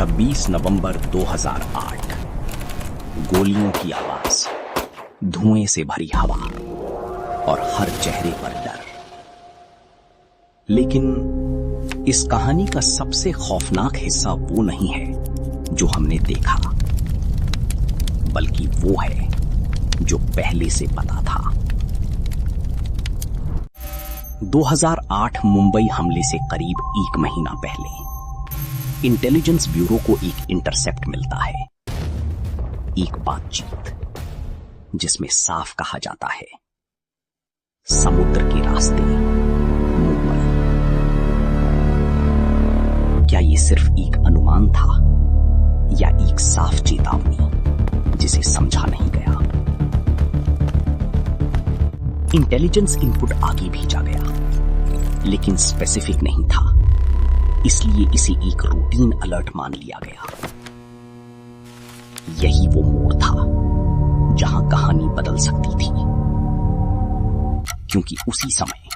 26 नवंबर 2008। गोलियों की आवाज, धुएं से भरी हवा और हर चेहरे पर डर। लेकिन इस कहानी का सबसे खौफनाक हिस्सा वो नहीं है जो हमने देखा, बल्कि वो है जो पहले से पता था। 2008 मुंबई हमले से करीब 1 महीना पहले इंटेलिजेंस ब्यूरो को एक इंटरसेप्ट मिलता है, एक बातचीत जिसमें साफ कहा जाता है, समुद्र के रास्ते मुंबई। क्या ये सिर्फ एक अनुमान था या एक साफ चेतावनी जिसे समझा नहीं गया? इंटेलिजेंस इनपुट आगे भेजा गया, लेकिन स्पेसिफिक नहीं था, इसलिए इसे एक रूटीन अलर्ट मान लिया गया। यही वो मोड़ था जहां कहानी बदल सकती थी, क्योंकि उसी समय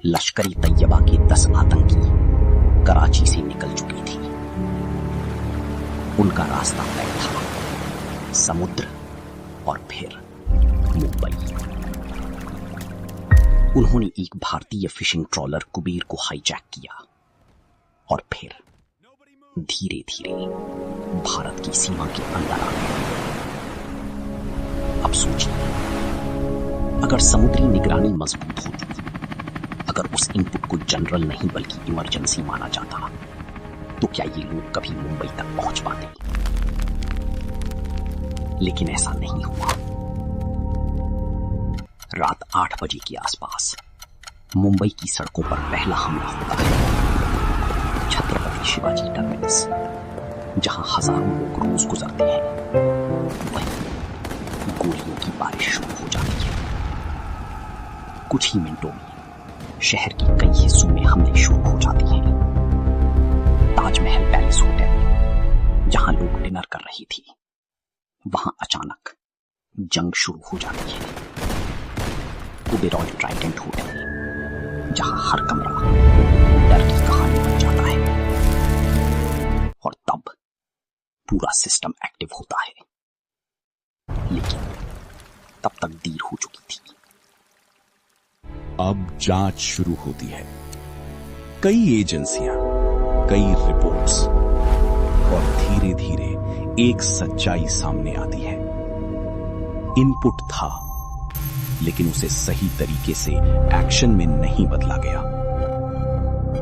लश्करी तैयबा के 10 आतंकी कराची से निकल चुकी थी। उनका रास्ता तय था, समुद्र और फिर मुंबई। उन्होंने एक भारतीय फिशिंग ट्रॉलर कुबेर को हाईजैक किया और फिर धीरे धीरे भारत की सीमा के अंदर आ गए। अब सोचिए, अगर समुद्री निगरानी मजबूत होती, अगर उस इनपुट को जनरल नहीं बल्कि इमरजेंसी माना जाता, तो क्या ये लोग कभी मुंबई तक पहुंच पाते? लेकिन ऐसा नहीं हुआ। रात 8 बजे के आसपास मुंबई की सड़कों पर पहला हमला होता है। छत्रपति शिवाजी टर्मिनस, जहां हजारों लोग रोज गुजरते हैं, वहीं गोलियों की बारिश शुरू हो जाती है। कुछ ही मिनटों में शहर के कई हिस्सों में हमले शुरू हो जाते हैं। ताजमहल पैलेस होटल, जहां लोग डिनर कर रही थी, वहां अचानक जंग शुरू हो जाती है। ओबेरॉय ट्राइडेंट होटल, जहां हर कमरा डर की कहानी बन जाता है, और तब पूरा सिस्टम एक्टिव होता है। लेकिन तब तक देर हो चुकी थी। अब जांच शुरू होती है। कई एजेंसियां, कई रिपोर्ट्स, और धीरे धीरे एक सच्चाई सामने आती है। इनपुट था, लेकिन उसे सही तरीके से एक्शन में नहीं बदला गया।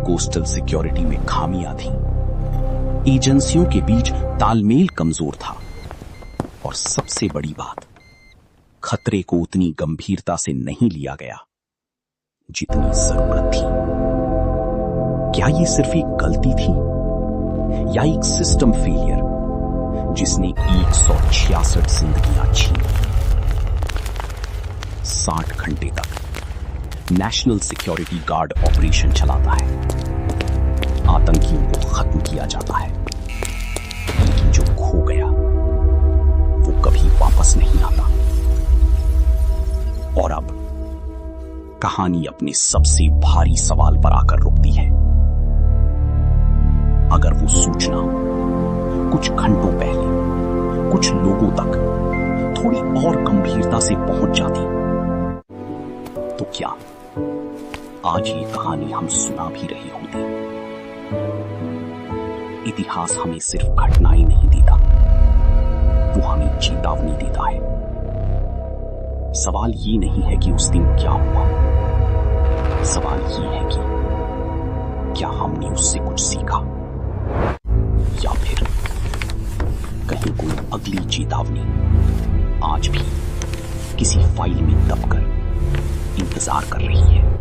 कोस्टल सिक्योरिटी में खामियां थी, एजेंसियों के बीच तालमेल कमजोर था, और सबसे बड़ी बात, खतरे को उतनी गंभीरता से नहीं लिया गया जितनी जरूरत थी। क्या यह सिर्फ एक गलती थी या एक सिस्टम फेलियर जिसने 166 जिंदगियां छीन ली? 60 घंटे तक नेशनल सिक्योरिटी गार्ड ऑपरेशन चलाता है, आतंकियों को खत्म किया जाता है, लेकिन जो खो गया वो कभी वापस नहीं आता। और अब कहानी अपने सबसे भारी सवाल पर आकर रुकती है। अगर वो सूचना कुछ घंटों पहले कुछ लोगों तक थोड़ी और गंभीरता से पहुंच जाती, तो क्या आज ये कहानी हम सुना भी रहे होते? इतिहास हमें सिर्फ घटनाएं नहीं देता, वो हमें चेतावनी देता है। सवाल ये नहीं है कि उस दिन क्या हुआ, सवाल ये है कि क्या हमने उससे कुछ सीखा, या फिर कहीं कोई अगली चेतावनी आज भी किसी फाइल में दबकर इंतजार कर रही है।